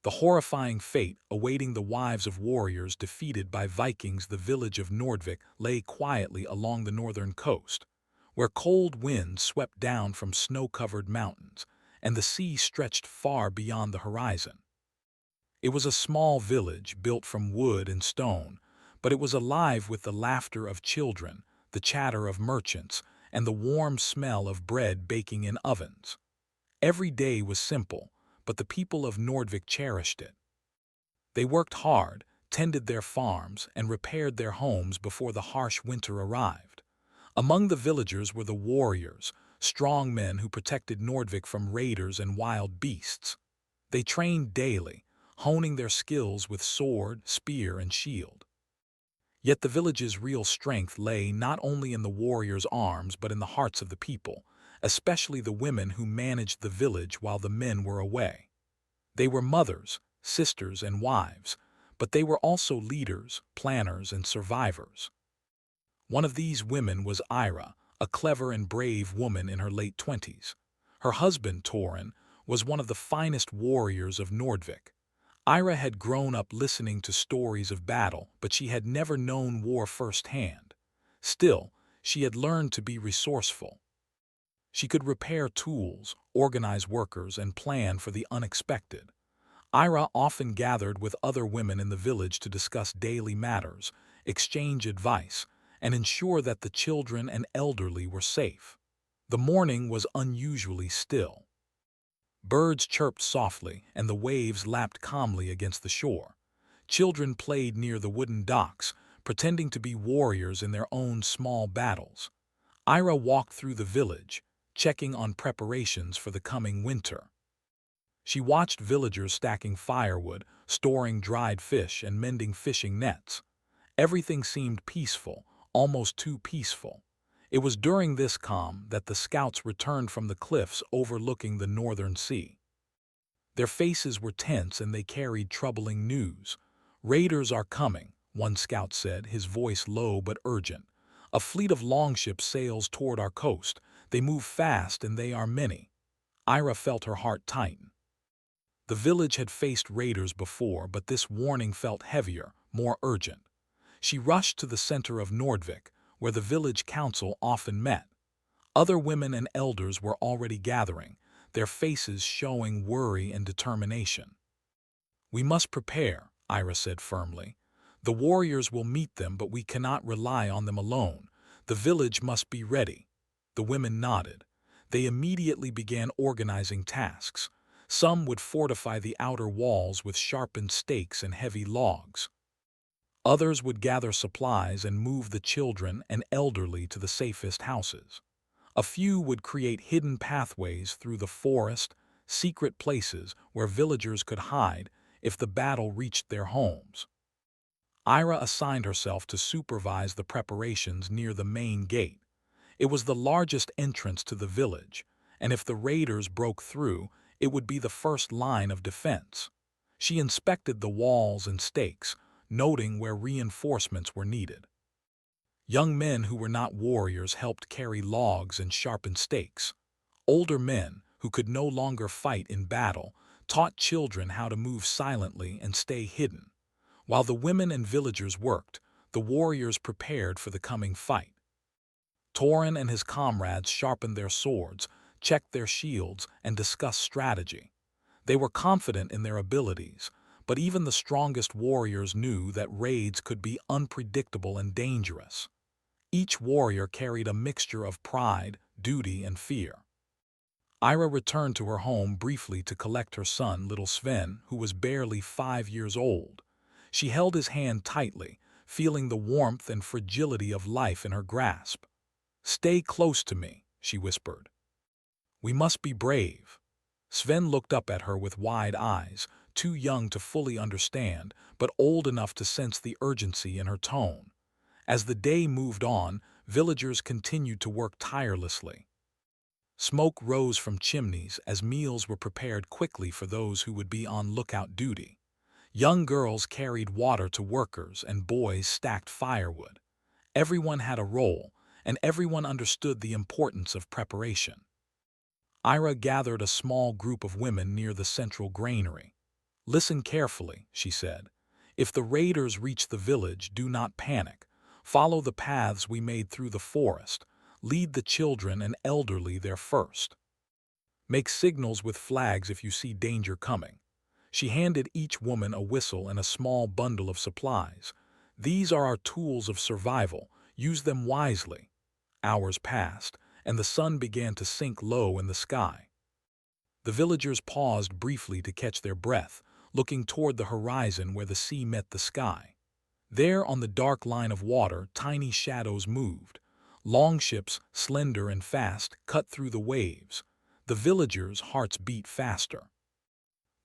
The horrifying fate awaiting the wives of warriors defeated by Vikings. The village of Nordvik lay quietly along the northern coast, where cold winds swept down from snow-covered mountains, and the sea stretched far beyond the horizon. It was a small village built from wood and stone, but it was alive with the laughter of children, the chatter of merchants, and the warm smell of bread baking in ovens. Every day was simple, but the people of Nordvik cherished it. They worked hard, tended their farms, and repaired their homes before the harsh winter arrived. Among the villagers were the warriors, strong men who protected Nordvik from raiders and wild beasts. They trained daily, honing their skills with sword, spear, and shield. Yet the village's real strength lay not only in the warriors' arms but in the hearts of the people, especially the women who managed the village while the men were away. They were mothers, sisters, and wives, but they were also leaders, planners, and survivors. One of these women was Ira, a clever and brave woman in her late 20s. Her husband, Torin, was one of the finest warriors of Nordvik. Ira had grown up listening to stories of battle, but she had never known war firsthand. Still, she had learned to be resourceful. She could repair tools, organize workers, and plan for the unexpected. Ira often gathered with other women in the village to discuss daily matters, exchange advice, and ensure that the children and elderly were safe. The morning was unusually still. Birds chirped softly, and the waves lapped calmly against the shore. Children played near the wooden docks, pretending to be warriors in their own small battles. Ira walked through the village, checking on preparations for the coming winter. She watched villagers stacking firewood, storing dried fish, and mending fishing nets. Everything seemed peaceful, almost too peaceful. It was during this calm that the scouts returned from the cliffs overlooking the northern sea. Their faces were tense and they carried troubling news. "Raiders are coming," one scout said, his voice low but urgent. "A fleet of longships sails toward our coast. They move fast and they are many." Ira felt her heart tighten. The village had faced raiders before, but this warning felt heavier, more urgent. She rushed to the center of Nordvik, where the village council often met. Other women and elders were already gathering, their faces showing worry and determination. "We must prepare," Ira said firmly. "The warriors will meet them, but we cannot rely on them alone. The village must be ready." The women nodded. They immediately began organizing tasks. Some would fortify the outer walls with sharpened stakes and heavy logs. Others would gather supplies and move the children and elderly to the safest houses. A few would create hidden pathways through the forest, secret places where villagers could hide if the battle reached their homes. Ira assigned herself to supervise the preparations near the main gate. It was the largest entrance to the village, and if the raiders broke through, it would be the first line of defense. She inspected the walls and stakes, noting where reinforcements were needed. Young men who were not warriors helped carry logs and sharpen stakes. Older men, who could no longer fight in battle, taught children how to move silently and stay hidden. While the women and villagers worked, the warriors prepared for the coming fight. Torin and his comrades sharpened their swords, checked their shields, and discussed strategy. They were confident in their abilities, but even the strongest warriors knew that raids could be unpredictable and dangerous. Each warrior carried a mixture of pride, duty, and fear. Ira returned to her home briefly to collect her son, little Sven, who was barely 5 years old. She held his hand tightly, feeling the warmth and fragility of life in her grasp. "Stay close to me," she whispered. "We must be brave." Sven looked up at her with wide eyes, too young to fully understand, but old enough to sense the urgency in her tone. As the day moved on, villagers continued to work tirelessly. Smoke rose from chimneys as meals were prepared quickly for those who would be on lookout duty. Young girls carried water to workers and boys stacked firewood. Everyone had a role, and everyone understood the importance of preparation. Ira gathered a small group of women near the central granary. "Listen carefully," she said. "If the raiders reach the village, do not panic. Follow the paths we made through the forest. Lead the children and elderly there first. Make signals with flags if you see danger coming." She handed each woman a whistle and a small bundle of supplies. "These are our tools of survival. Use them wisely." Hours passed, and the sun began to sink low in the sky. The villagers paused briefly to catch their breath, looking toward the horizon where the sea met the sky. There, on the dark line of water, tiny shadows moved. Longships, slender and fast, cut through the waves. The villagers' hearts beat faster.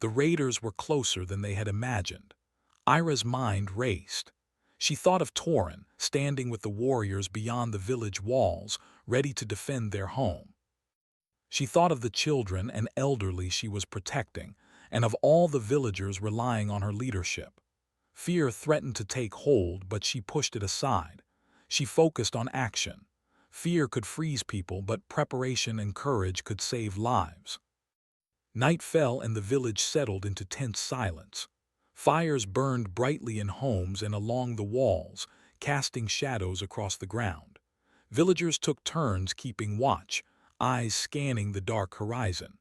The raiders were closer than they had imagined. Ira's mind raced. She thought of Torin, standing with the warriors beyond the village walls, ready to defend their home. She thought of the children and elderly she was protecting, and of all the villagers relying on her leadership. Fear threatened to take hold, but she pushed it aside. She focused on action. Fear could freeze people, but preparation and courage could save lives. Night fell and the village settled into tense silence. Fires burned brightly in homes and along the walls, casting shadows across the ground. Villagers took turns keeping watch, eyes scanning the dark horizon.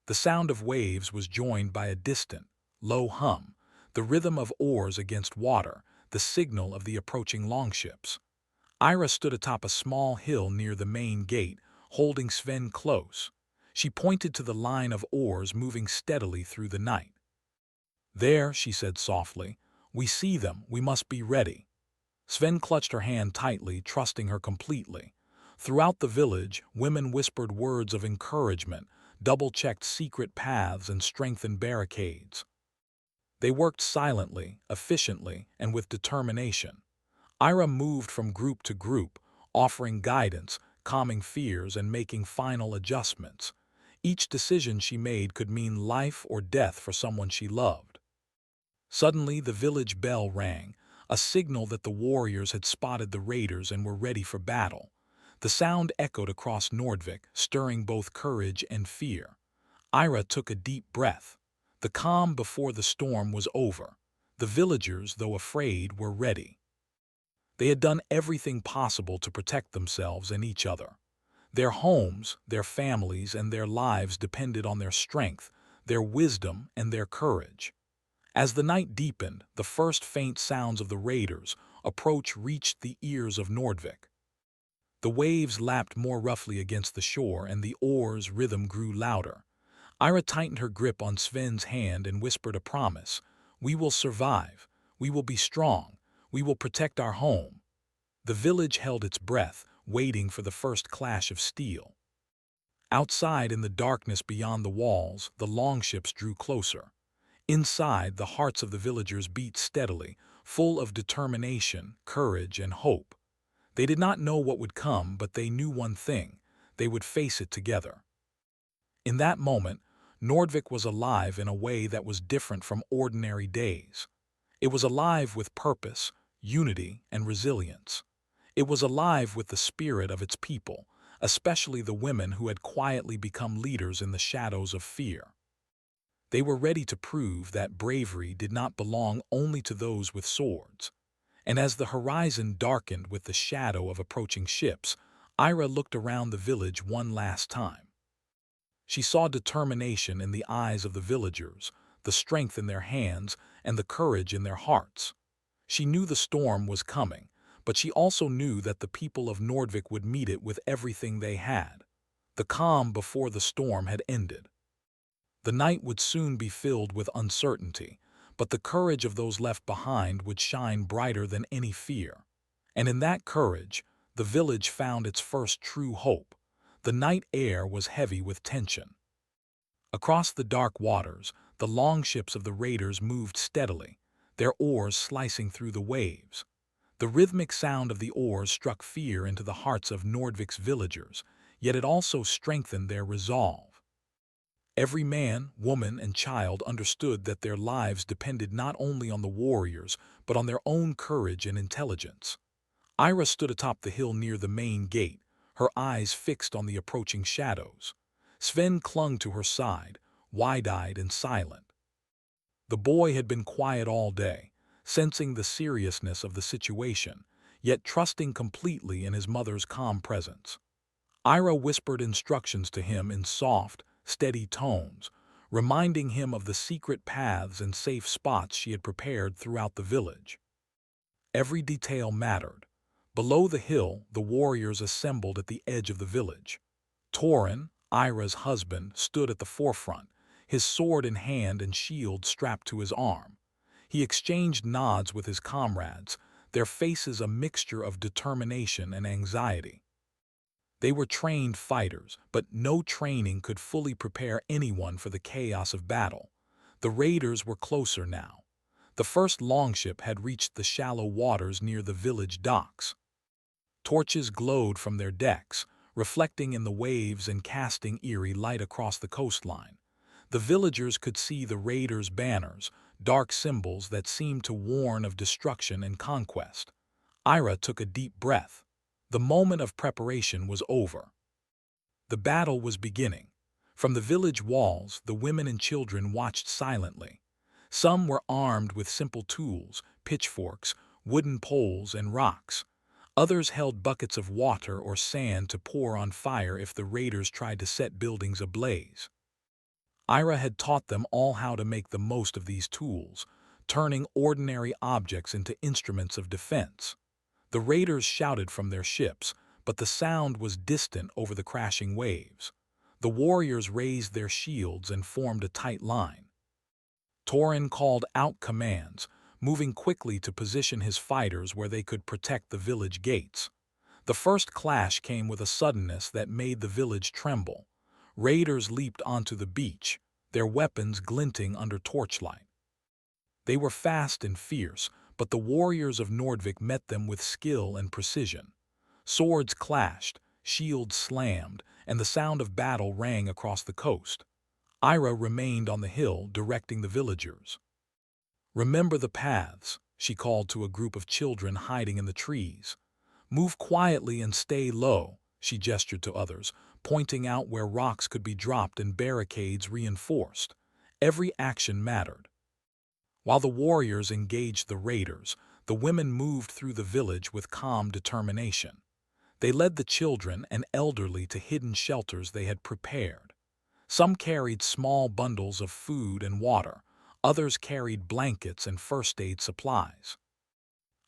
The sound of waves was joined by a distant, low hum, the rhythm of oars against water, the signal of the approaching longships. Ira stood atop a small hill near the main gate, holding Sven close. She pointed to the line of oars moving steadily through the night. "There," she said softly. "We see them. We must be ready." Sven clutched her hand tightly, trusting her completely. Throughout the village, women whispered words of encouragement, double-checked secret paths, and strengthened barricades. They worked silently, efficiently, and with determination. Ira moved from group to group, offering guidance, calming fears, and making final adjustments. Each decision she made could mean life or death for someone she loved. Suddenly, the village bell rang, a signal that the warriors had spotted the raiders and were ready for battle. The sound echoed across Nordvik, stirring both courage and fear. Ira took a deep breath. The calm before the storm was over. The villagers, though afraid, were ready. They had done everything possible to protect themselves and each other. Their homes, their families, and their lives depended on their strength, their wisdom, and their courage. As the night deepened, the first faint sounds of the raiders' approach reached the ears of Nordvik. The waves lapped more roughly against the shore, and the oars' rhythm grew louder. Ira tightened her grip on Sven's hand and whispered a promise. "We will survive. We will be strong. We will protect our home." The village held its breath, waiting for the first clash of steel. Outside, in the darkness beyond the walls, the longships drew closer. Inside, the hearts of the villagers beat steadily, full of determination, courage, and hope. They did not know what would come, but they knew one thing: they would face it together. In that moment, Nordvik was alive in a way that was different from ordinary days. It was alive with purpose, unity, and resilience. It was alive with the spirit of its people, especially the women who had quietly become leaders in the shadows of fear. They were ready to prove that bravery did not belong only to those with swords. And as the horizon darkened with the shadow of approaching ships, Ira looked around the village one last time. She saw determination in the eyes of the villagers, the strength in their hands, and the courage in their hearts. She knew the storm was coming, but she also knew that the people of Nordvik would meet it with everything they had. The calm before the storm had ended. The night would soon be filled with uncertainty, but the courage of those left behind would shine brighter than any fear. And in that courage, the village found its first true hope. The night air was heavy with tension. Across the dark waters, the longships of the raiders moved steadily, their oars slicing through the waves. The rhythmic sound of the oars struck fear into the hearts of Nordvik's villagers, yet it also strengthened their resolve. Every man, woman, and child understood that their lives depended not only on the warriors, but on their own courage and intelligence. Ira stood atop the hill near the main gate, her eyes fixed on the approaching shadows. Sven clung to her side, wide-eyed and silent. The boy had been quiet all day, sensing the seriousness of the situation, yet trusting completely in his mother's calm presence. Ira whispered instructions to him in soft, steady tones, reminding him of the secret paths and safe spots she had prepared throughout the village. Every detail mattered. Below the hill, the warriors assembled at the edge of the village. Torin, Ira's husband, stood at the forefront, his sword in hand and shield strapped to his arm. He exchanged nods with his comrades, their faces a mixture of determination and anxiety. They were trained fighters, but no training could fully prepare anyone for the chaos of battle. The raiders were closer now. The first longship had reached the shallow waters near the village docks. Torches glowed from their decks, reflecting in the waves and casting eerie light across the coastline. The villagers could see the raiders' banners, dark symbols that seemed to warn of destruction and conquest. Ira took a deep breath. The moment of preparation was over. The battle was beginning. From the village walls, the women and children watched silently. Some were armed with simple tools, pitchforks, wooden poles, and rocks. Others held buckets of water or sand to pour on fire if the raiders tried to set buildings ablaze. Ira had taught them all how to make the most of these tools, turning ordinary objects into instruments of defense. The raiders shouted from their ships, but the sound was distant over the crashing waves. The warriors raised their shields and formed a tight line. Torin called out commands, moving quickly to position his fighters where they could protect the village gates. The first clash came with a suddenness that made the village tremble. Raiders leaped onto the beach, their weapons glinting under torchlight. They were fast and fierce, but the warriors of Nordvik met them with skill and precision. Swords clashed, shields slammed, and the sound of battle rang across the coast. Ira remained on the hill, directing the villagers. "Remember the paths," she called to a group of children hiding in the trees. "Move quietly and stay low," she gestured to others, pointing out where rocks could be dropped and barricades reinforced. Every action mattered. While the warriors engaged the raiders, the women moved through the village with calm determination. They led the children and elderly to hidden shelters they had prepared. Some carried small bundles of food and water, others carried blankets and first aid supplies.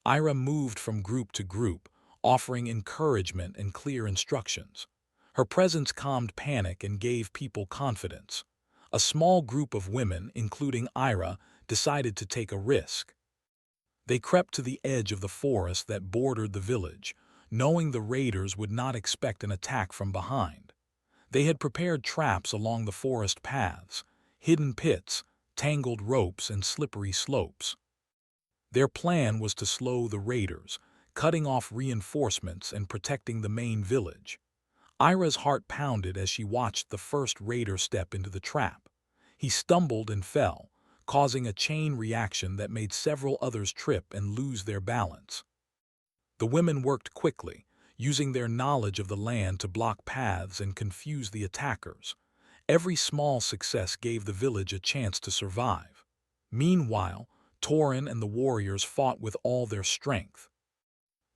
Ira moved from group to group, offering encouragement and clear instructions. Her presence calmed panic and gave people confidence. A small group of women, including Ira, decided to take a risk. They crept to the edge of the forest that bordered the village, knowing the raiders would not expect an attack from behind. They had prepared traps along the forest paths, hidden pits, tangled ropes, and slippery slopes. Their plan was to slow the raiders, cutting off reinforcements and protecting the main village. Ira's heart pounded as she watched the first raider step into the trap. He stumbled and fell, causing a chain reaction that made several others trip and lose their balance. The women worked quickly, using their knowledge of the land to block paths and confuse the attackers. Every small success gave the village a chance to survive. Meanwhile, Torin and the warriors fought with all their strength.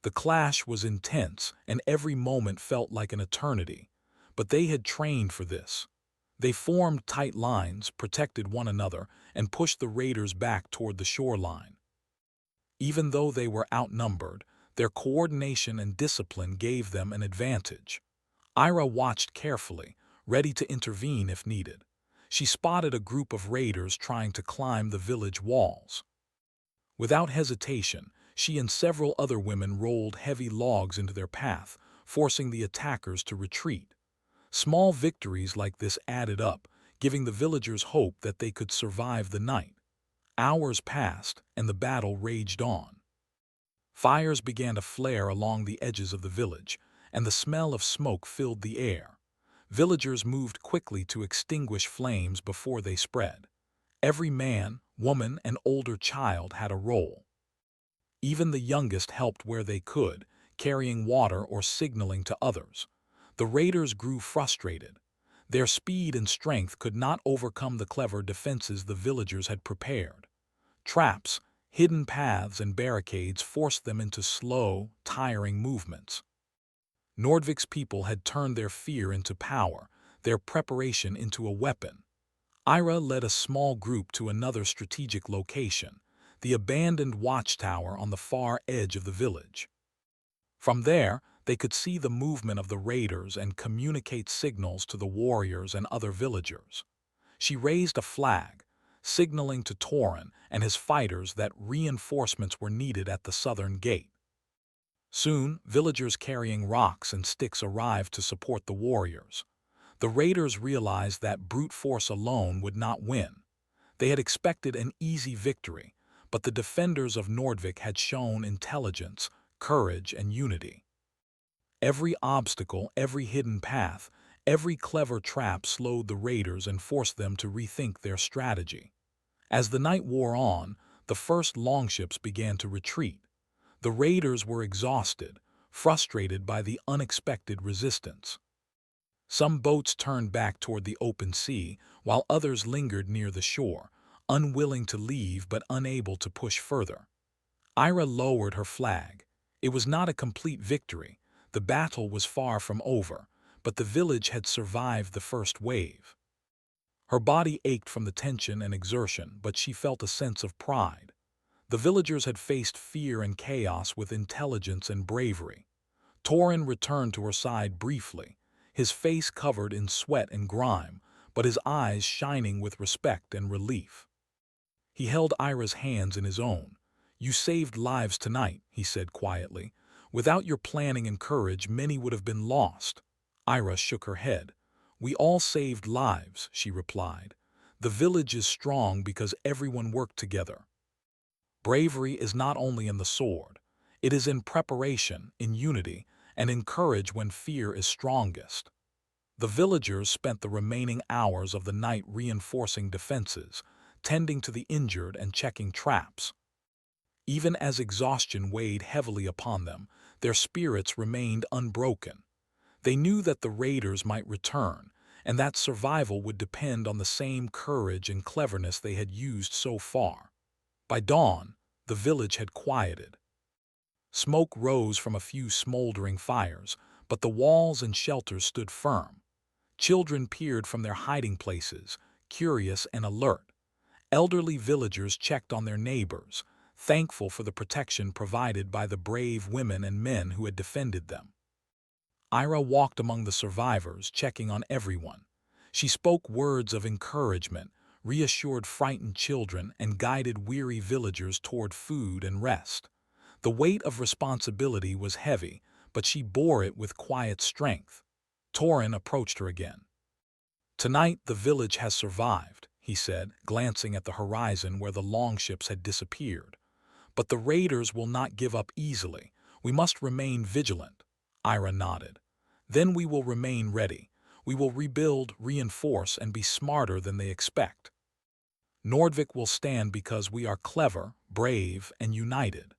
The clash was intense, and every moment felt like an eternity. But they had trained for this. They formed tight lines, protected one another, and pushed the raiders back toward the shoreline. Even though they were outnumbered, their coordination and discipline gave them an advantage. Ira watched carefully, ready to intervene if needed. She spotted a group of raiders trying to climb the village walls. Without hesitation, she and several other women rolled heavy logs into their path, forcing the attackers to retreat. Small victories like this added up, giving the villagers hope that they could survive the night. Hours passed, and the battle raged on. Fires began to flare along the edges of the village, and the smell of smoke filled the air. Villagers moved quickly to extinguish flames before they spread. Every man, woman, and older child had a role. Even the youngest helped where they could, carrying water or signaling to others. The raiders grew frustrated. Their speed and strength could not overcome the clever defenses the villagers had prepared. Traps, hidden paths, and barricades forced them into slow, tiring movements. Nordvik's people had turned their fear into power, their preparation into a weapon. Ira led a small group to another strategic location, the abandoned watchtower on the far edge of the village. From there, they could see the movement of the raiders and communicate signals to the warriors and other villagers. She raised a flag, signaling to Torin and his fighters that reinforcements were needed at the southern gate. Soon, villagers carrying rocks and sticks arrived to support the warriors. The raiders realized that brute force alone would not win. They had expected an easy victory, but the defenders of Nordvik had shown intelligence, courage, and unity. Every obstacle, every hidden path, every clever trap slowed the raiders and forced them to rethink their strategy. As the night wore on, the first longships began to retreat. The raiders were exhausted, frustrated by the unexpected resistance. Some boats turned back toward the open sea, while others lingered near the shore, unwilling to leave but unable to push further. Ira lowered her flag. It was not a complete victory. The battle was far from over, but the village had survived the first wave. Her body ached from the tension and exertion, but she felt a sense of pride. The villagers had faced fear and chaos with intelligence and bravery. Torin returned to her side briefly, his face covered in sweat and grime, but his eyes shining with respect and relief. He held Ira's hands in his own. "You saved lives tonight," he said quietly. "Without your planning and courage, many would have been lost." Ira shook her head. "We all saved lives," she replied. "The village is strong because everyone worked together." Bravery is not only in the sword. It is in preparation, in unity, and in courage when fear is strongest. The villagers spent the remaining hours of the night reinforcing defenses, tending to the injured and checking traps. Even as exhaustion weighed heavily upon them, their spirits remained unbroken. They knew that the raiders might return, and that survival would depend on the same courage and cleverness they had used so far. By dawn, the village had quieted. Smoke rose from a few smoldering fires, but the walls and shelters stood firm. Children peered from their hiding places, curious and alert. Elderly villagers checked on their neighbors, thankful for the protection provided by the brave women and men who had defended them. Ira walked among the survivors, checking on everyone. She spoke words of encouragement, reassured frightened children, and guided weary villagers toward food and rest. The weight of responsibility was heavy, but she bore it with quiet strength. Torin approached her again. "Tonight the village has survived," he said, glancing at the horizon where the longships had disappeared. "But the raiders will not give up easily. We must remain vigilant." Ira nodded. "Then we will remain ready. We will rebuild, reinforce, and be smarter than they expect. Nordvik will stand because we are clever, brave, and united."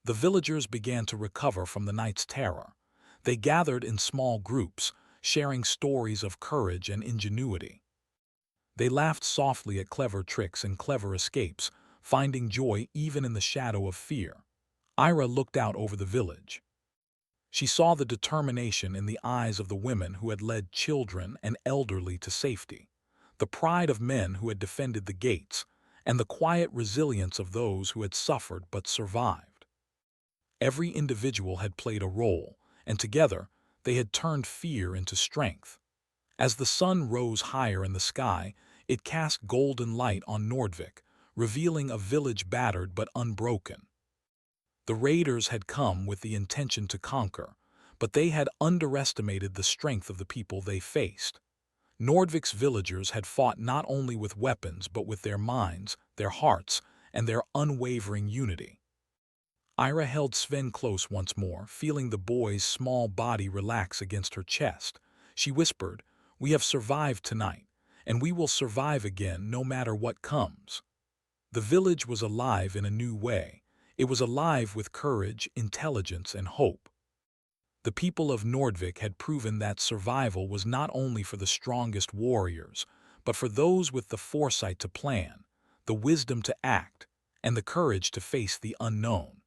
The villagers began to recover from the night's terror. They gathered in small groups, sharing stories of courage and ingenuity. They laughed softly at clever tricks and clever escapes, finding joy even in the shadow of fear. Ira looked out over the village. She saw the determination in the eyes of the women who had led children and elderly to safety, the pride of men who had defended the gates, and the quiet resilience of those who had suffered but survived. Every individual had played a role, and together they had turned fear into strength. As the sun rose higher in the sky, it cast golden light on Nordvik, revealing a village battered but unbroken. The raiders had come with the intention to conquer, but they had underestimated the strength of the people they faced. Nordvik's villagers had fought not only with weapons but with their minds, their hearts, and their unwavering unity. Ira held Sven close once more, feeling the boy's small body relax against her chest. She whispered, "We have survived tonight, and we will survive again no matter what comes." The village was alive in a new way. It was alive with courage, intelligence, and hope. The people of Nordvik had proven that survival was not only for the strongest warriors, but for those with the foresight to plan, the wisdom to act, and the courage to face the unknown.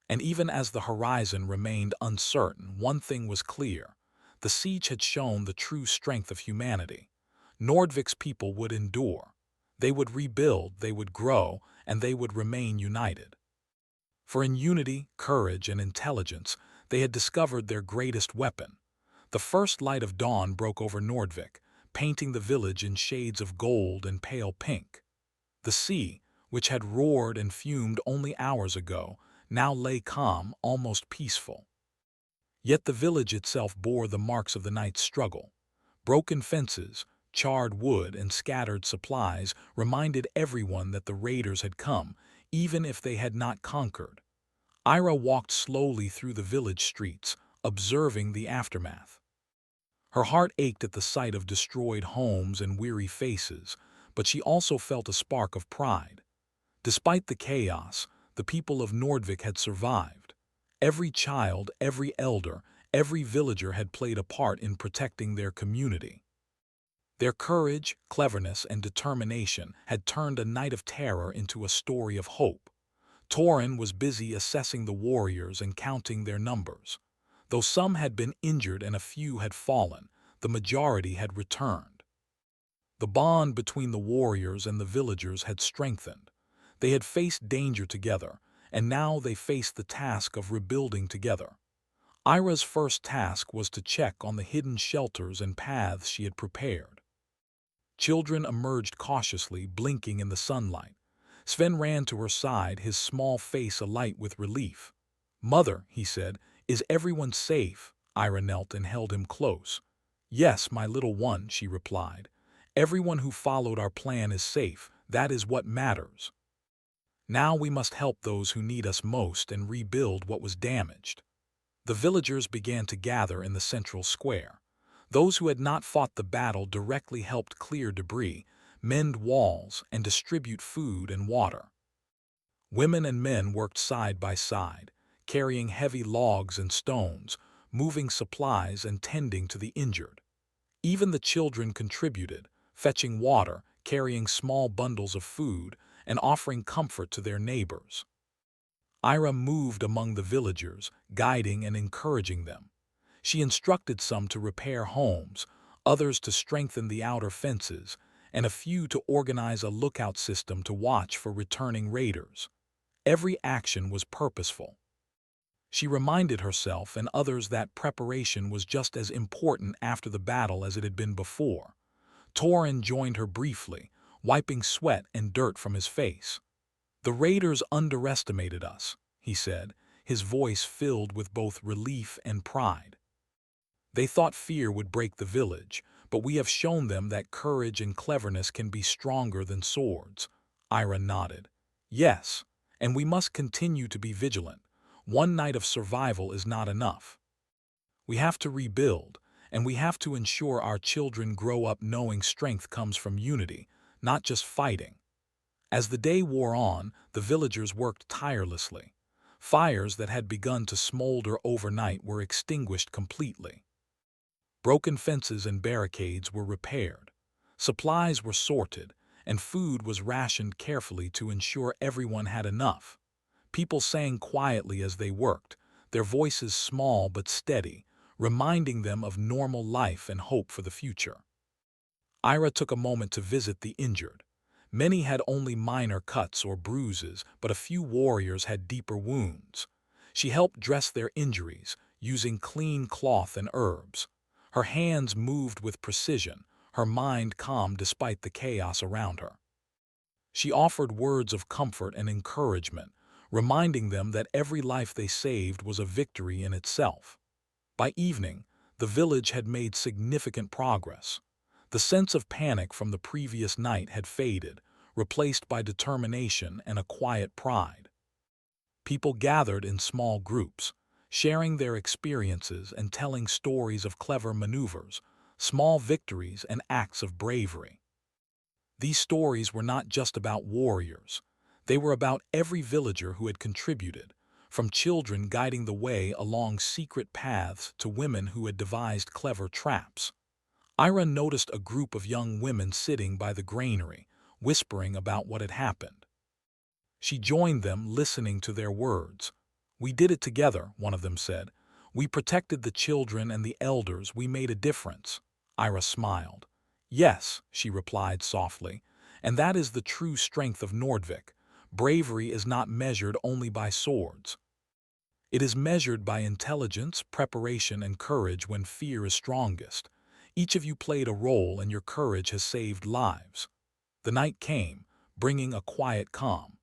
And even as the horizon remained uncertain, one thing was clear. The siege had shown the true strength of humanity. Nordvik's people would endure. They would rebuild, they would grow, and they would remain united. For in unity, courage, and intelligence, they had discovered their greatest weapon. The first light of dawn broke over Nordvik, painting the village in shades of gold and pale pink. The sea, which had roared and fumed only hours ago, now lay calm, almost peaceful. Yet the village itself bore the marks of the night's struggle. Broken fences, charred wood, and scattered supplies reminded everyone that the raiders had come, even if they had not conquered. Ira walked slowly through the village streets, observing the aftermath. Her heart ached at the sight of destroyed homes and weary faces, but she also felt a spark of pride. Despite the chaos, the people of Nordvik had survived. Every child, every elder, every villager had played a part in protecting their community. Their courage, cleverness, and determination had turned a night of terror into a story of hope. Torin was busy assessing the warriors and counting their numbers. Though some had been injured and a few had fallen, the majority had returned. The bond between the warriors and the villagers had strengthened. They had faced danger together, and now they faced the task of rebuilding together. Ira's first task was to check on the hidden shelters and paths she had prepared. Children emerged cautiously, blinking in the sunlight. Sven ran to her side, his small face alight with relief. "Mother," he said, "is everyone safe?" Ira knelt and held him close. "Yes, my little one," she replied. "Everyone who followed our plan is safe. That is what matters. Now we must help those who need us most and rebuild what was damaged." The villagers began to gather in the central square. Those who had not fought the battle directly helped clear debris, mend walls, and distribute food and water. Women and men worked side by side, carrying heavy logs and stones, moving supplies and tending to the injured. Even the children contributed, fetching water, carrying small bundles of food, and offering comfort to their neighbors. Ira moved among the villagers, guiding and encouraging them. She instructed some to repair homes, others to strengthen the outer fences, and a few to organize a lookout system to watch for returning raiders. Every action was purposeful. She reminded herself and others that preparation was just as important after the battle as it had been before. Torin joined her briefly, wiping sweat and dirt from his face. "The raiders underestimated us," he said, his voice filled with both relief and pride. "They thought fear would break the village, but we have shown them that courage and cleverness can be stronger than swords." Ira nodded. "Yes, and we must continue to be vigilant. One night of survival is not enough. We have to rebuild, and we have to ensure our children grow up knowing strength comes from unity, not just fighting." As the day wore on, the villagers worked tirelessly. Fires that had begun to smolder overnight were extinguished completely. Broken fences and barricades were repaired. Supplies were sorted, and food was rationed carefully to ensure everyone had enough. People sang quietly as they worked, their voices small but steady, reminding them of normal life and hope for the future. Ira took a moment to visit the injured. Many had only minor cuts or bruises, but a few warriors had deeper wounds. She helped dress their injuries, using clean cloth and herbs. Her hands moved with precision, her mind calm despite the chaos around her. She offered words of comfort and encouragement, reminding them that every life they saved was a victory in itself. By evening, the village had made significant progress. The sense of panic from the previous night had faded, replaced by determination and a quiet pride. People gathered in small groups, sharing their experiences and telling stories of clever maneuvers, small victories, and acts of bravery. These stories were not just about warriors. They were about every villager who had contributed, from children guiding the way along secret paths to women who had devised clever traps. Ira noticed a group of young women sitting by the granary, whispering about what had happened. She joined them, listening to their words. "We did it together," one of them said. "We protected the children and the elders. We made a difference." Ira smiled. "Yes," she replied softly, "and that is the true strength of Nordvik. Bravery is not measured only by swords. It is measured by intelligence, preparation, and courage when fear is strongest. Each of you played a role, and your courage has saved lives." The night came, bringing a quiet calm.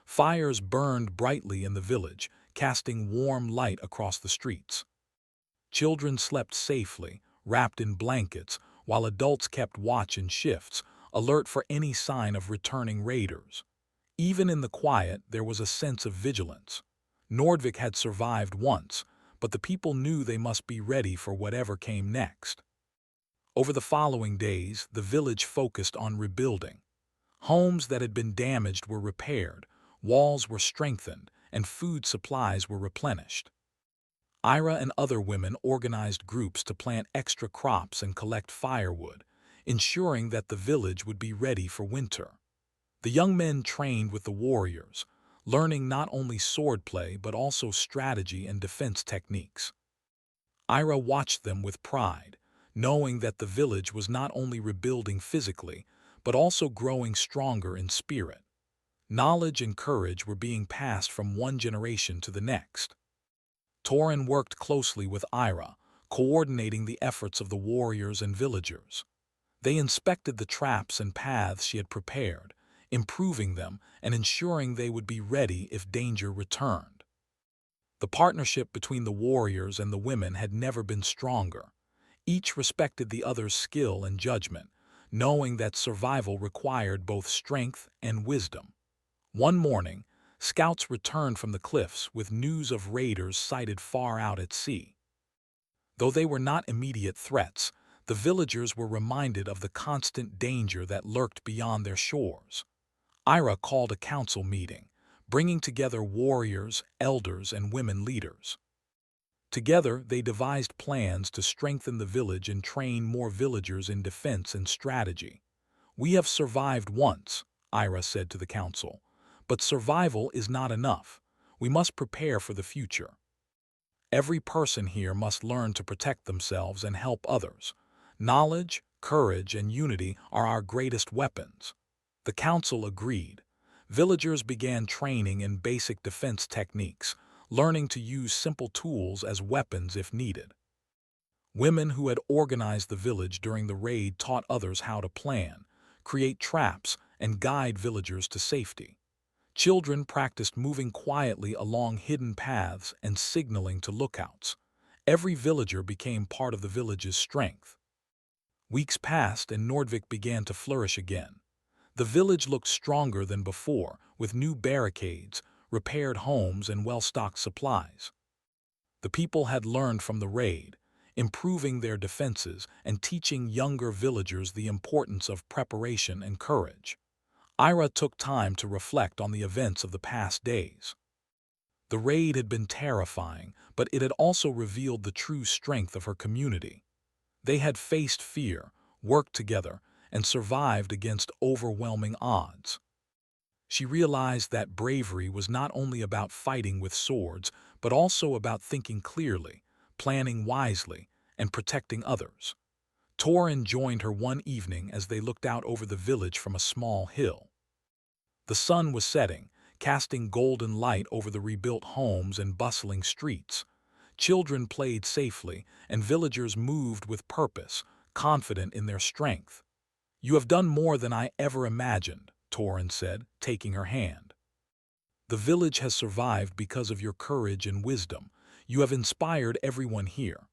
Fires burned brightly in the village, casting warm light across the streets. Children slept safely, wrapped in blankets, while adults kept watch in shifts, alert for any sign of returning raiders. Even in the quiet, there was a sense of vigilance. Nordvik had survived once, but the people knew they must be ready for whatever came next. Over the following days, the village focused on rebuilding. Homes that had been damaged were repaired, walls were strengthened, and food supplies were replenished. Ira and other women organized groups to plant extra crops and collect firewood, ensuring that the village would be ready for winter. The young men trained with the warriors, learning not only swordplay but also strategy and defense techniques. Ira watched them with pride, knowing that the village was not only rebuilding physically, but also growing stronger in spirit. Knowledge and courage were being passed from one generation to the next. Torin worked closely with Ira, coordinating the efforts of the warriors and villagers. They inspected the traps and paths she had prepared, improving them and ensuring they would be ready if danger returned. The partnership between the warriors and the women had never been stronger. Each respected the other's skill and judgment, knowing that survival required both strength and wisdom. One morning, scouts returned from the cliffs with news of raiders sighted far out at sea. Though they were not immediate threats, the villagers were reminded of the constant danger that lurked beyond their shores. Ira called a council meeting, bringing together warriors, elders, and women leaders. Together, they devised plans to strengthen the village and train more villagers in defense and strategy. "We have survived once," Ira said to the council, "but survival is not enough. We must prepare for the future. Every person here must learn to protect themselves and help others. Knowledge, courage, and unity are our greatest weapons." The council agreed. Villagers began training in basic defense techniques, learning to use simple tools as weapons if needed. Women who had organized the village during the raid taught others how to plan, create traps, and guide villagers to safety. Children practiced moving quietly along hidden paths and signaling to lookouts. Every villager became part of the village's strength. Weeks passed and Nordvik began to flourish again. The village looked stronger than before, with new barricades, repaired homes, and well-stocked supplies. The people had learned from the raid, improving their defenses and teaching younger villagers the importance of preparation and courage. Ira took time to reflect on the events of the past days. The raid had been terrifying, but it had also revealed the true strength of her community. They had faced fear, worked together, and survived against overwhelming odds. She realized that bravery was not only about fighting with swords, but also about thinking clearly, planning wisely, and protecting others. Torin joined her one evening as they looked out over the village from a small hill. The sun was setting, casting golden light over the rebuilt homes and bustling streets. Children played safely, and villagers moved with purpose, confident in their strength. "You have done more than I ever imagined," Torin said, taking her hand. "The village has survived because of your courage and wisdom. You have inspired everyone here."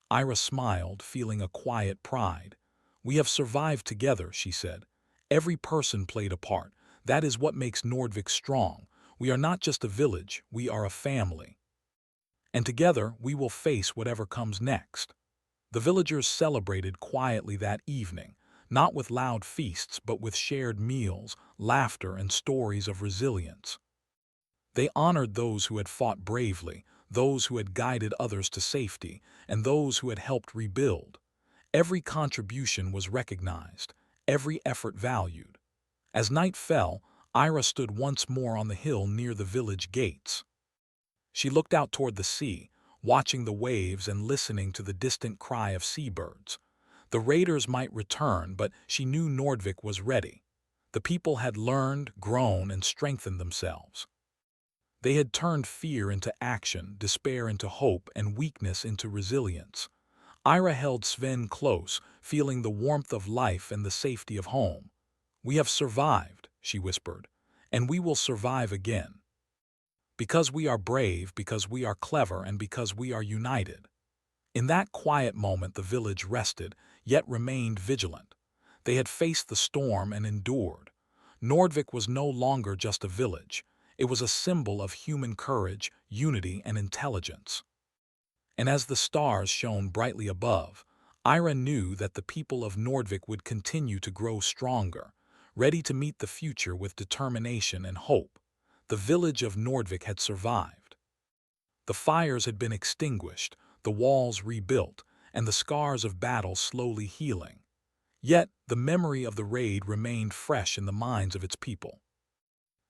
Ira smiled, feeling a quiet pride. "We have survived together," she said. "Every person played a part. That is what makes Nordvik strong. We are not just a village, we are a family. And together we will face whatever comes next." The villagers celebrated quietly that evening, not with loud feasts but with shared meals, laughter, and stories of resilience. They honored those who had fought bravely, those who had guided others to safety, and those who had helped rebuild. Every contribution was recognized, every effort valued. As night fell, Ira stood once more on the hill near the village gates. She looked out toward the sea, watching the waves and listening to the distant cry of seabirds. The raiders might return, but she knew Nordvik was ready. The people had learned, grown, and strengthened themselves. They had turned fear into action, despair into hope, and weakness into resilience. Ira held Sven close, feeling the warmth of life and the safety of home. "We have survived," she whispered, "and we will survive again. Because we are brave, because we are clever, and because we are united." In that quiet moment the village rested, yet remained vigilant. They had faced the storm and endured. Nordvik was no longer just a village. It was a symbol of human courage, unity, and intelligence. And as the stars shone brightly above, Ira knew that the people of Nordvik would continue to grow stronger, ready to meet the future with determination and hope. The village of Nordvik had survived. The fires had been extinguished, the walls rebuilt, and the scars of battle slowly healing. Yet the memory of the raid remained fresh in the minds of its people.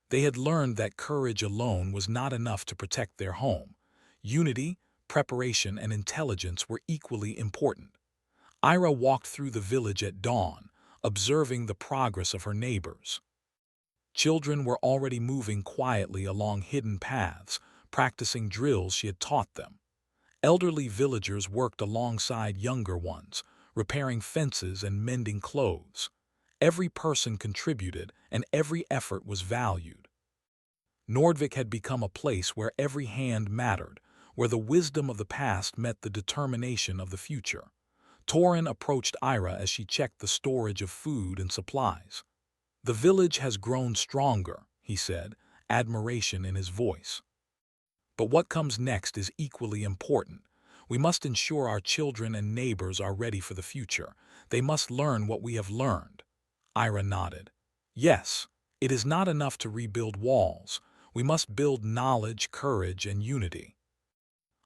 They had learned that courage alone was not enough to protect their home. Unity, preparation, and intelligence were equally important. Ira walked through the village at dawn, observing the progress of her neighbors. Children were already moving quietly along hidden paths, practicing drills she had taught them. Elderly villagers worked alongside younger ones, repairing fences and mending clothes. Every person contributed, and every effort was valued. Nordvik had become a place where every hand mattered, where the wisdom of the past met the determination of the future. Torin approached Ira as she checked the storage of food and supplies. "The village has grown stronger," he said, admiration in his voice. "But what comes next is equally important. We must ensure our children and neighbors are ready for the future. They must learn what we have learned." Ira nodded. "Yes, it is not enough to rebuild walls. We must build knowledge, courage, and unity.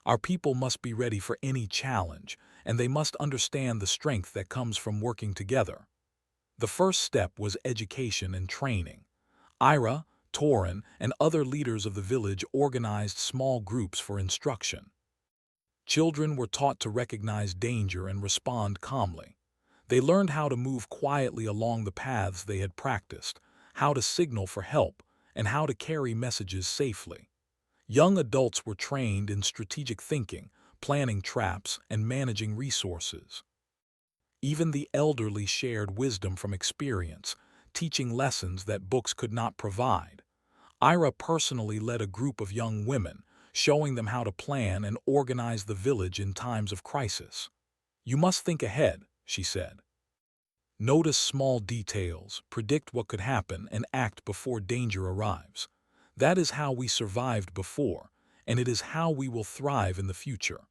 Our people must be ready for any challenge, and they must understand the strength that comes from working together." The first step was education and training. Ira, Torin, and other leaders of the village organized small groups for instruction. Children were taught to recognize danger and respond calmly. They learned how to move quietly along the paths they had practiced, how to signal for help, and how to carry messages safely. Young adults were trained in strategic thinking, planning traps, and managing resources. Even the elderly shared wisdom from experience, teaching lessons that books could not provide. Ira personally led a group of young women, showing them how to plan and organize the village in times of crisis. "You must think ahead," she said. "Notice small details, predict what could happen, and act before danger arrives. That is how we survived before, and it is how we will thrive in the future."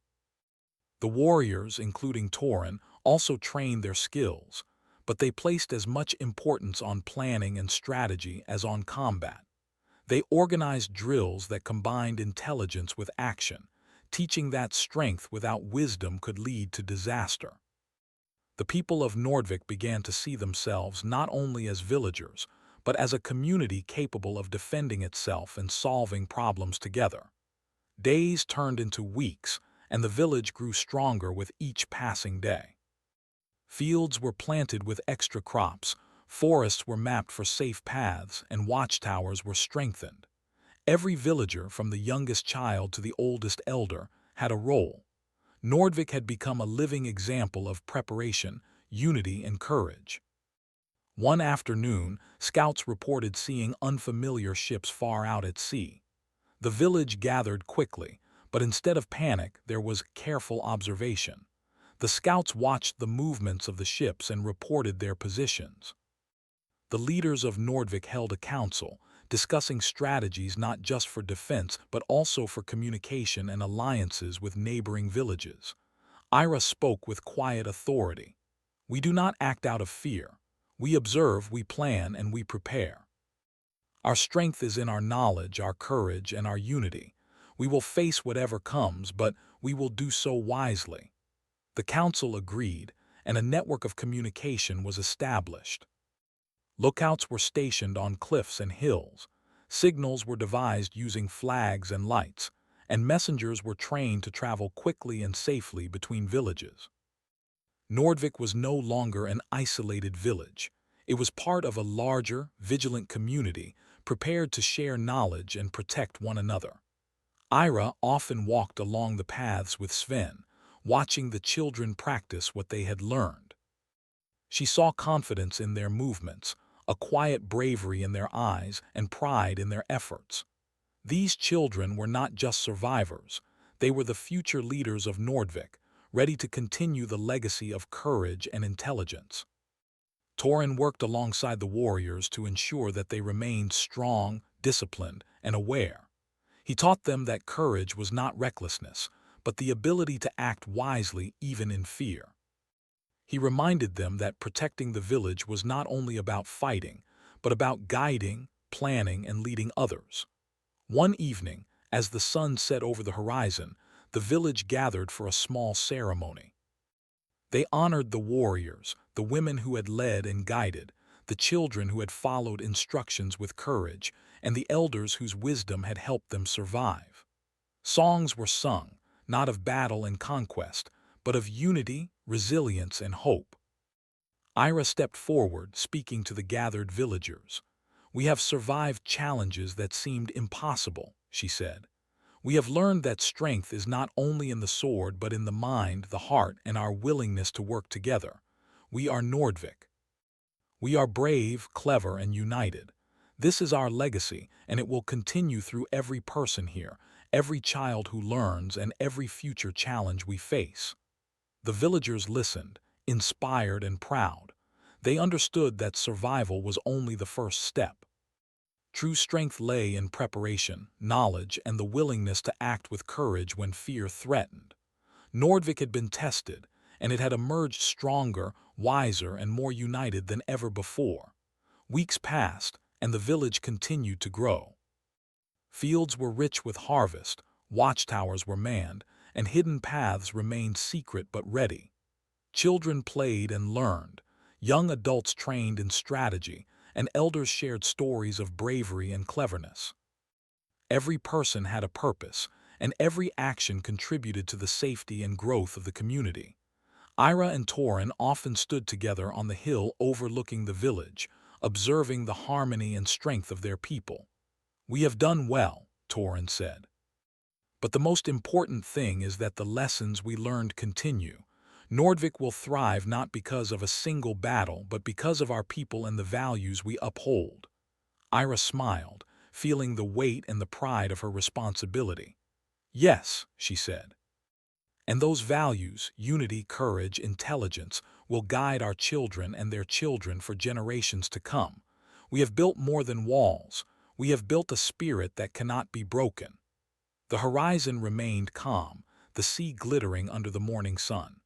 The warriors, including Torin, also trained their skills, but they placed as much importance on planning and strategy as on combat. They organized drills that combined intelligence with action, teaching that strength without wisdom could lead to disaster. The people of Nordvik began to see themselves not only as villagers, but as a community capable of defending itself and solving problems together. Days turned into weeks, and the village grew stronger with each passing day. Fields were planted with extra crops, forests were mapped for safe paths, and watchtowers were strengthened. Every villager, from the youngest child to the oldest elder, had a role. Nordvik had become a living example of preparation, unity, and courage. One afternoon, scouts reported seeing unfamiliar ships far out at sea. The village gathered quickly, but instead of panic, there was careful observation. The scouts watched the movements of the ships and reported their positions. The leaders of Nordvik held a council, discussing strategies not just for defense but also for communication and alliances with neighboring villages. Ira spoke with quiet authority. "We do not act out of fear. We observe, we plan, and we prepare." Our strength is in our knowledge, our courage, and our unity. We will face whatever comes, but we will do so wisely." The council agreed, and a network of communication was established. Lookouts were stationed on cliffs and hills. Signals were devised using flags and lights, and messengers were trained to travel quickly and safely between villages. Nordvik was no longer an isolated village. It was part of a larger, vigilant community, prepared to share knowledge and protect one another. Ira often walked along the paths with Sven, watching the children practice what they had learned. She saw confidence in their movements, a quiet bravery in their eyes, and pride in their efforts. These children were not just survivors, they were the future leaders of Nordvik, ready to continue the legacy of courage and intelligence. Torin worked alongside the warriors to ensure that they remained strong, disciplined, and aware. He taught them that courage was not recklessness, but the ability to act wisely even in fear. He reminded them that protecting the village was not only about fighting, but about guiding, planning, and leading others. One evening, as the sun set over the horizon, the village gathered for a small ceremony. They honored the warriors, the women who had led and guided, the children who had followed instructions with courage, and the elders whose wisdom had helped them survive. Songs were sung, not of battle and conquest, but of unity, resilience, and hope. Ira stepped forward, speaking to the gathered villagers. "We have survived challenges that seemed impossible," she said. "We have learned that strength is not only in the sword but in the mind, the heart, and our willingness to work together. We are Nordvik. We are brave, clever, and united. This is our legacy, and it will continue through every person here, every child who learns, and every future challenge we face." The villagers listened, inspired and proud. They understood that survival was only the first step. True strength lay in preparation, knowledge, and the willingness to act with courage when fear threatened. Nordvik had been tested, and it had emerged stronger, wiser, and more united than ever before. Weeks passed, and the village continued to grow. Fields were rich with harvest, watchtowers were manned, and hidden paths remained secret but ready. Children played and learned, young adults trained in strategy, and elders shared stories of bravery and cleverness. Every person had a purpose, and every action contributed to the safety and growth of the community. Ira and Torin often stood together on the hill overlooking the village, observing the harmony and strength of their people. "We have done well," Torin said. "But the most important thing is that the lessons we learned continue. Nordvik will thrive not because of a single battle, but because of our people and the values we uphold." Ira smiled, feeling the weight and the pride of her responsibility. "Yes," she said. "And those values, unity, courage, intelligence, will guide our children and their children for generations to come. We have built more than walls. We have built a spirit that cannot be broken." The horizon remained calm, the sea glittering under the morning sun.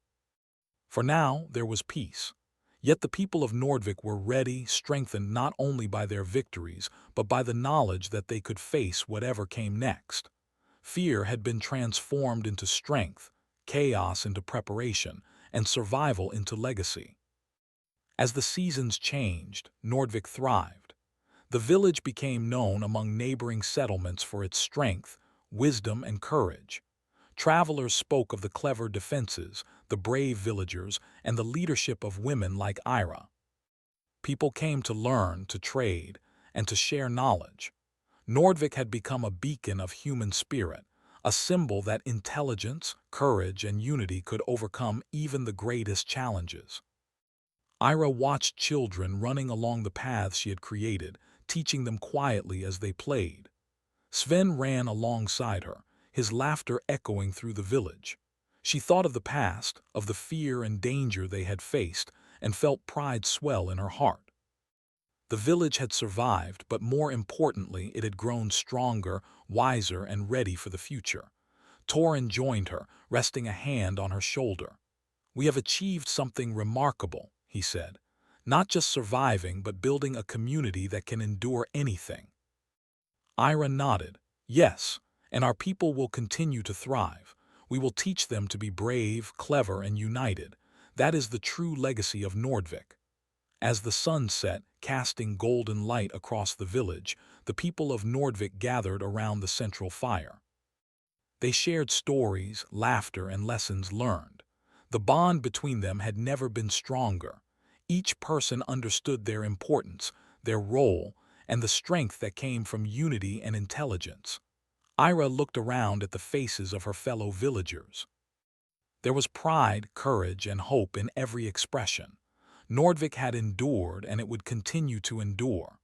For now, there was peace. Yet the people of Nordvik were ready, strengthened not only by their victories, but by the knowledge that they could face whatever came next. Fear had been transformed into strength, chaos into preparation, and survival into legacy. As the seasons changed, Nordvik thrived. The village became known among neighboring settlements for its strength, wisdom, and courage. Travelers spoke of the clever defenses, the brave villagers, and the leadership of women like Ira. People came to learn, to trade, and to share knowledge. Nordvik had become a beacon of human spirit, a symbol that intelligence, courage, and unity could overcome even the greatest challenges. Ira watched children running along the paths she had created, teaching them quietly as they played. Sven ran alongside her, his laughter echoing through the village. She thought of the past, of the fear and danger they had faced, and felt pride swell in her heart. The village had survived, but more importantly, it had grown stronger, wiser, and ready for the future. Torin joined her, resting a hand on her shoulder. "We have achieved something remarkable," he said. "Not just surviving, but building a community that can endure anything." Ira nodded. Yes, and our people will continue to thrive. We will teach them to be brave, clever, and united. That is the true legacy of Nordvik. As the sun set, casting golden light across the village, the people of Nordvik gathered around the central fire. They shared stories, laughter, and lessons learned. The bond between them had never been stronger. Each person understood their importance, their role, and the strength that came from unity and intelligence. Ira looked around at the faces of her fellow villagers. There was pride, courage, and hope in every expression. Nordvik had endured, and it would continue to endure.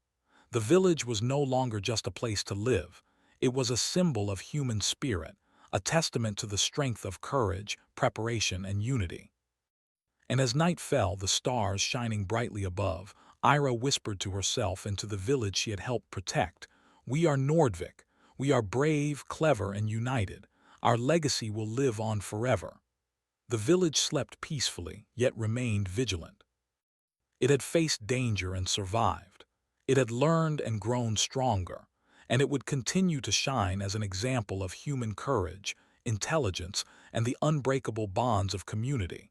The village was no longer just a place to live. It was a symbol of human spirit, a testament to the strength of courage, preparation, and unity. And as night fell, the stars shining brightly above, Ira whispered to herself and to the village she had helped protect, "We are Nordvik. We are brave, clever, and united. Our legacy will live on forever." The village slept peacefully, yet remained vigilant. It had faced danger and survived. It had learned and grown stronger, and it would continue to shine as an example of human courage, intelligence, and the unbreakable bonds of community.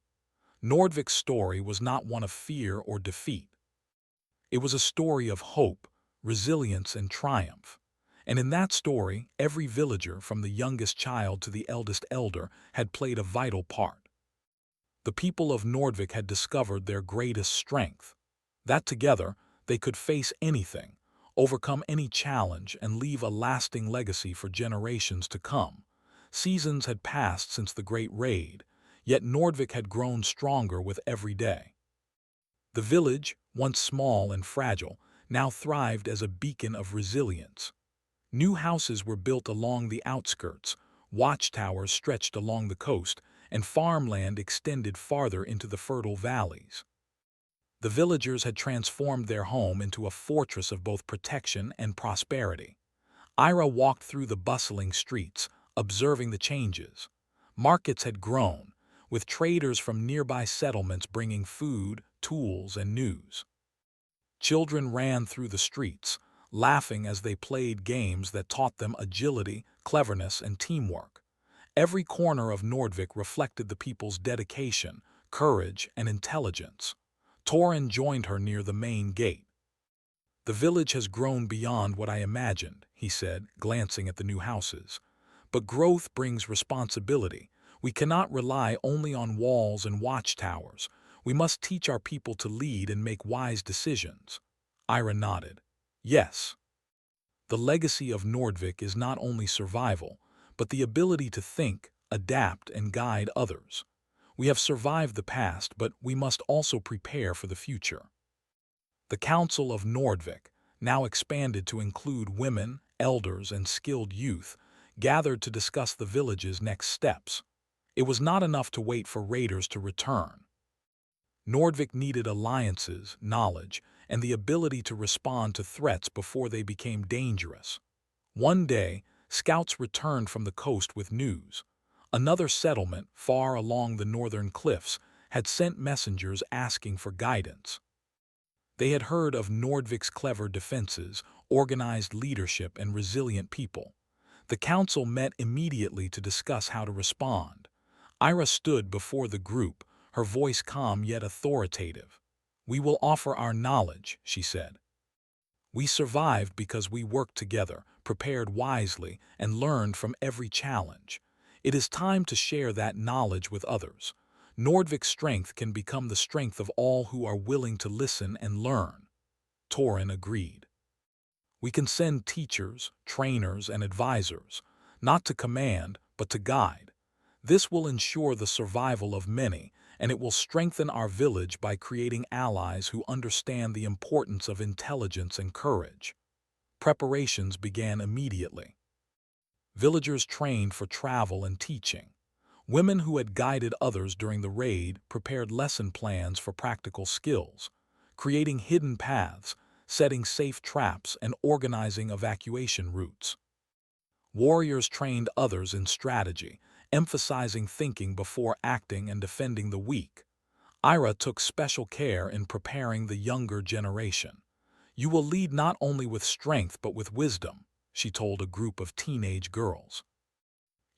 Nordvik's story was not one of fear or defeat. It was a story of hope, resilience, and triumph. And in that story, every villager, from the youngest child to the eldest elder, had played a vital part. The people of Nordvik had discovered their greatest strength, that together they could face anything, overcome any challenge, and leave a lasting legacy for generations to come. Seasons had passed since the Great Raid, yet Nordvik had grown stronger with every day. The village, once small and fragile, now thrived as a beacon of resilience. New houses were built along the outskirts, watchtowers stretched along the coast, and farmland extended farther into the fertile valleys. The villagers had transformed their home into a fortress of both protection and prosperity. Ira walked through the bustling streets, observing the changes. Markets had grown, with traders from nearby settlements bringing food, tools, and news. Children ran through the streets, laughing as they played games that taught them agility, cleverness, and teamwork. Every corner of Nordvik reflected the people's dedication, courage, and intelligence. Torin joined her near the main gate. "The village has grown beyond what I imagined," he said, glancing at the new houses. "But growth brings responsibility. We cannot rely only on walls and watchtowers. We must teach our people to lead and make wise decisions." Ira nodded. "Yes. The legacy of Nordvik is not only survival, but the ability to think, adapt, and guide others. We have survived the past, but we must also prepare for the future." The Council of Nordvik, now expanded to include women, elders, and skilled youth, gathered to discuss the village's next steps. It was not enough to wait for raiders to return. Nordvik needed alliances, knowledge, and the ability to respond to threats before they became dangerous. One day, scouts returned from the coast with news. Another settlement, far along the northern cliffs, had sent messengers asking for guidance. They had heard of Nordvik's clever defenses, organized leadership, and resilient people. The council met immediately to discuss how to respond. Ira stood before the group, her voice calm yet authoritative. "We will offer our knowledge," she said. "We survived because we worked together, prepared wisely, and learned from every challenge. It is time to share that knowledge with others. Nordvik's strength can become the strength of all who are willing to listen and learn." Torin agreed. "We can send teachers, trainers, and advisors, not to command, but to guide. This will ensure the survival of many, and it will strengthen our village by creating allies who understand the importance of intelligence and courage." Preparations began immediately. Villagers trained for travel and teaching. Women who had guided others during the raid prepared lesson plans for practical skills, creating hidden paths, setting safe traps, and organizing evacuation routes. Warriors trained others in strategy, emphasizing thinking before acting and defending the weak. Ira took special care in preparing the younger generation. "You will lead not only with strength but with wisdom. she told a group of teenage girls.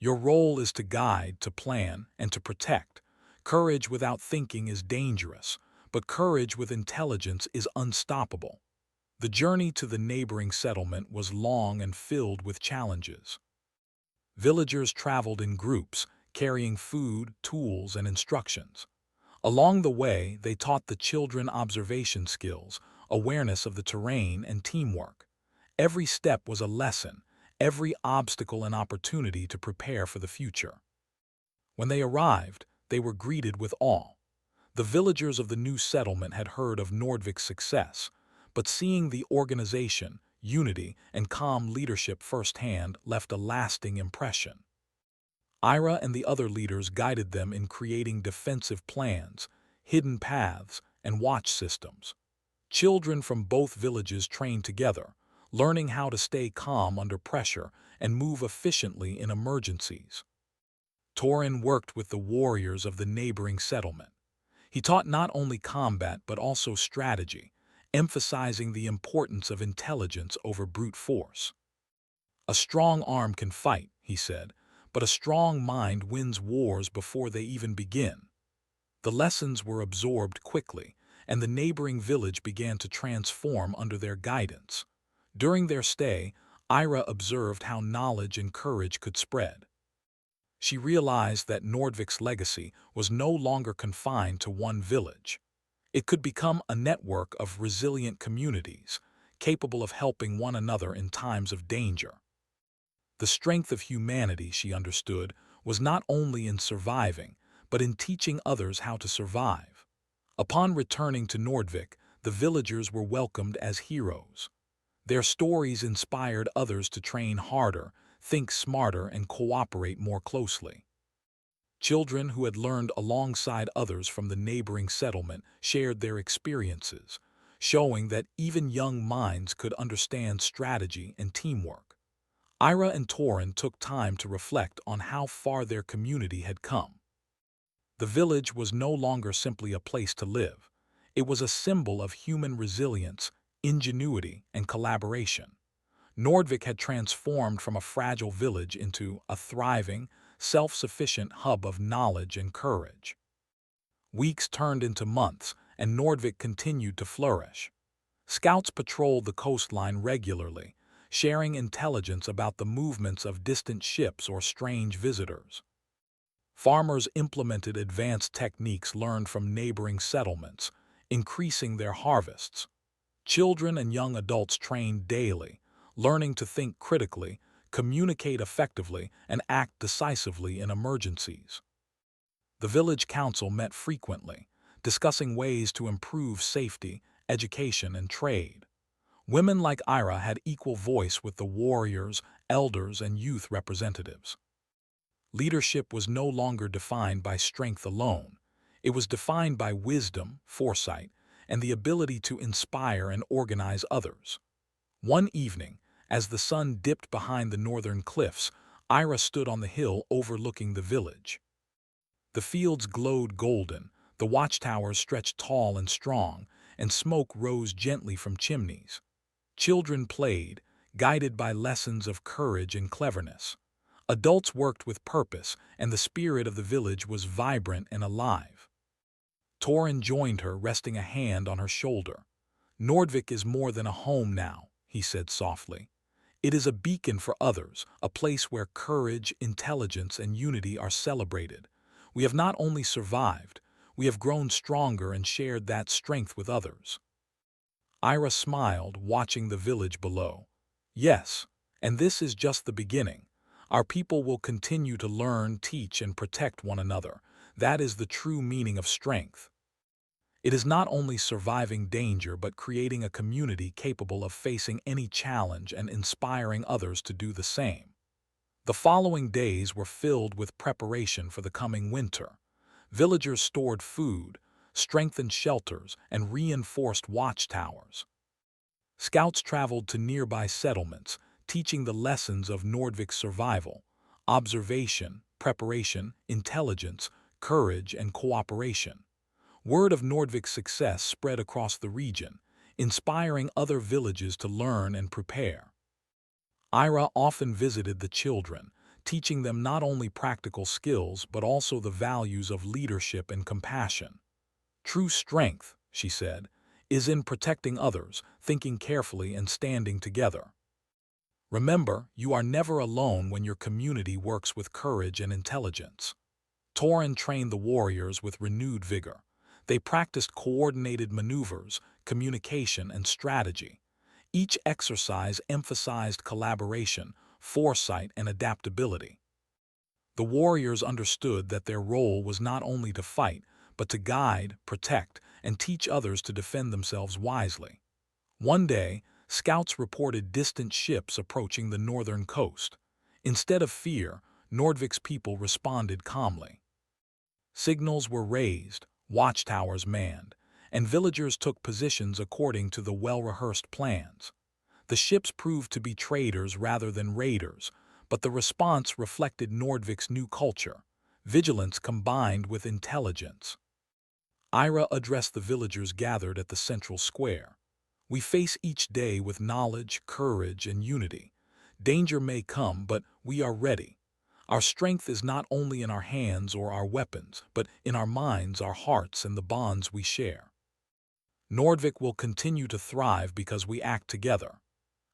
Your role is to guide, to plan, and to protect. Courage without thinking is dangerous, but courage with intelligence is unstoppable. The journey to the neighboring settlement was long and filled with challenges. Villagers traveled in groups, carrying food, tools, and instructions. Along the way, they taught the children observation skills, awareness of the terrain, and teamwork. Every step was a lesson, every obstacle an opportunity to prepare for the future. When they arrived, they were greeted with awe. The villagers of the new settlement had heard of Nordvik's success, but seeing the organization, unity, and calm leadership firsthand left a lasting impression. Ira and the other leaders guided them in creating defensive plans, hidden paths, and watch systems. Children from both villages trained together, learning how to stay calm under pressure and move efficiently in emergencies. Torin worked with the warriors of the neighboring settlement. He taught not only combat but also strategy, emphasizing the importance of intelligence over brute force. A strong arm can fight, he said, but a strong mind wins wars before they even begin. The lessons were absorbed quickly, and the neighboring village began to transform under their guidance. During their stay, Ira observed how knowledge and courage could spread. She realized that Nordvik's legacy was no longer confined to one village. It could become a network of resilient communities, capable of helping one another in times of danger. The strength of humanity, she understood, was not only in surviving, but in teaching others how to survive. Upon returning to Nordvik, the villagers were welcomed as heroes. Their stories inspired others to train harder, think smarter, and cooperate more closely. Children who had learned alongside others from the neighboring settlement shared their experiences, showing that even young minds could understand strategy and teamwork. Ira and Torin took time to reflect on how far their community had come. The village was no longer simply a place to live. It was a symbol of human resilience, ingenuity, and collaboration. Nordvik had transformed from a fragile village into a thriving, self-sufficient hub of knowledge and courage. Weeks turned into months, and Nordvik continued to flourish. Scouts patrolled the coastline regularly, sharing intelligence about the movements of distant ships or strange visitors. Farmers implemented advanced techniques learned from neighboring settlements, increasing their harvests. Children and young adults trained daily, learning to think critically, communicate effectively, and act decisively in emergencies. The village council met frequently, discussing ways to improve safety, education, and trade. Women like Ira had equal voice with the warriors, elders, and youth representatives. Leadership was no longer defined by strength alone. It was defined by wisdom, foresight, and the ability to inspire and organize others. One evening, as the sun dipped behind the northern cliffs, Ira stood on the hill overlooking the village. The fields glowed golden, the watchtowers stretched tall and strong, and smoke rose gently from chimneys. Children played, guided by lessons of courage and cleverness. Adults worked with purpose, and the spirit of the village was vibrant and alive. Torin joined her, resting a hand on her shoulder. Nordvik is more than a home now, he said softly. It is a beacon for others, a place where courage, intelligence, and unity are celebrated. We have not only survived, we have grown stronger and shared that strength with others. Ira smiled, watching the village below. Yes, and this is just the beginning. Our people will continue to learn, teach, and protect one another. That is the true meaning of strength. It is not only surviving danger but creating a community capable of facing any challenge and inspiring others to do the same. The following days were filled with preparation for the coming winter. Villagers stored food, strengthened shelters, and reinforced watchtowers. Scouts traveled to nearby settlements, teaching the lessons of Nordvik's survival, observation, preparation, intelligence, courage, and cooperation. Word of Nordvik's success spread across the region, inspiring other villages to learn and prepare. Ira often visited the children, teaching them not only practical skills but also the values of leadership and compassion. True strength, she said, is in protecting others, thinking carefully and standing together. Remember, you are never alone when your community works with courage and intelligence. Torin trained the warriors with renewed vigor. They practiced coordinated maneuvers, communication, and strategy. Each exercise emphasized collaboration, foresight, and adaptability. The warriors understood that their role was not only to fight, but to guide, protect, and teach others to defend themselves wisely. One day, scouts reported distant ships approaching the northern coast. Instead of fear, Nordvik's people responded calmly. Signals were raised, watchtowers manned, and villagers took positions according to the well-rehearsed plans. The ships proved to be traders rather than raiders, but the response reflected Nordvik's new culture, vigilance combined with intelligence. Ira addressed the villagers gathered at the central square. We face each day with knowledge, courage, and unity. Danger may come, but we are ready. Our strength is not only in our hands or our weapons, but in our minds, our hearts, and the bonds we share. Nordvik will continue to thrive because we act together.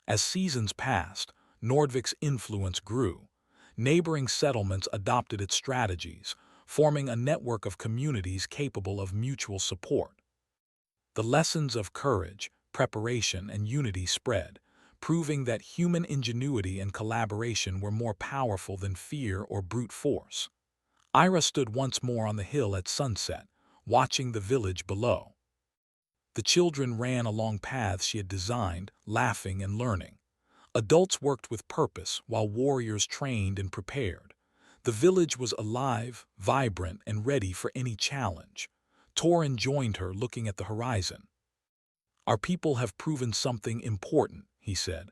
As seasons passed, Nordvik's influence grew. Neighboring settlements adopted its strategies, forming a network of communities capable of mutual support. The lessons of courage, preparation, and unity spread, proving that human ingenuity and collaboration were more powerful than fear or brute force. Ira stood once more on the hill at sunset, watching the village below. The children ran along paths she had designed, laughing and learning. Adults worked with purpose while warriors trained and prepared. The village was alive, vibrant, and ready for any challenge. Torin joined her, looking at the horizon. Our people have proven something important, he said.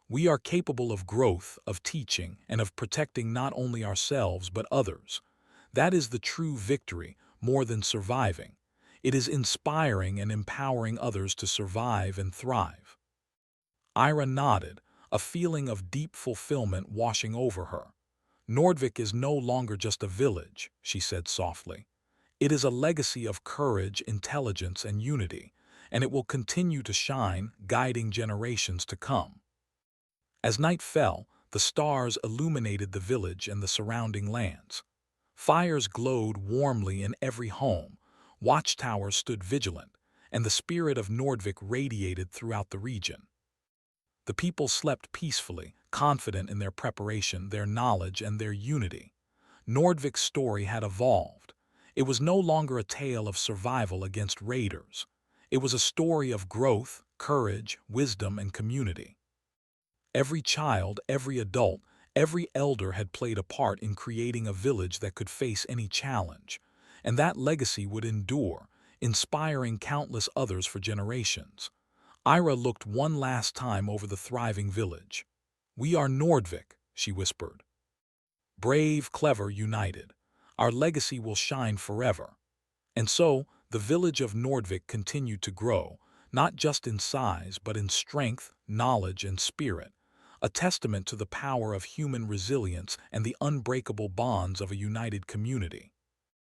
We are capable of growth, of teaching, and of protecting not only ourselves but others. That is the true victory, more than surviving. It is inspiring and empowering others to survive and thrive. Ira nodded, a feeling of deep fulfillment washing over her. Nordvik is no longer just a village, she said softly. It is a legacy of courage, intelligence, and unity, and it will continue to shine, guiding generations to come. As night fell, the stars illuminated the village and the surrounding lands. Fires glowed warmly in every home, watchtowers stood vigilant, and the spirit of Nordvik radiated throughout the region. The people slept peacefully, confident in their preparation, their knowledge, and their unity. Nordvik's story had evolved. It was no longer a tale of survival against raiders. It was a story of growth, courage, wisdom, and community. Every child, every adult, every elder had played a part in creating a village that could face any challenge, and that legacy would endure, inspiring countless others for generations. Ira looked one last time over the thriving village. "We are Nordvik," she whispered. "Brave, clever, united. Our legacy will shine forever." And so, the village of Nordvik continued to grow, not just in size but in strength, knowledge, and spirit, a testament to the power of human resilience and the unbreakable bonds of a united community.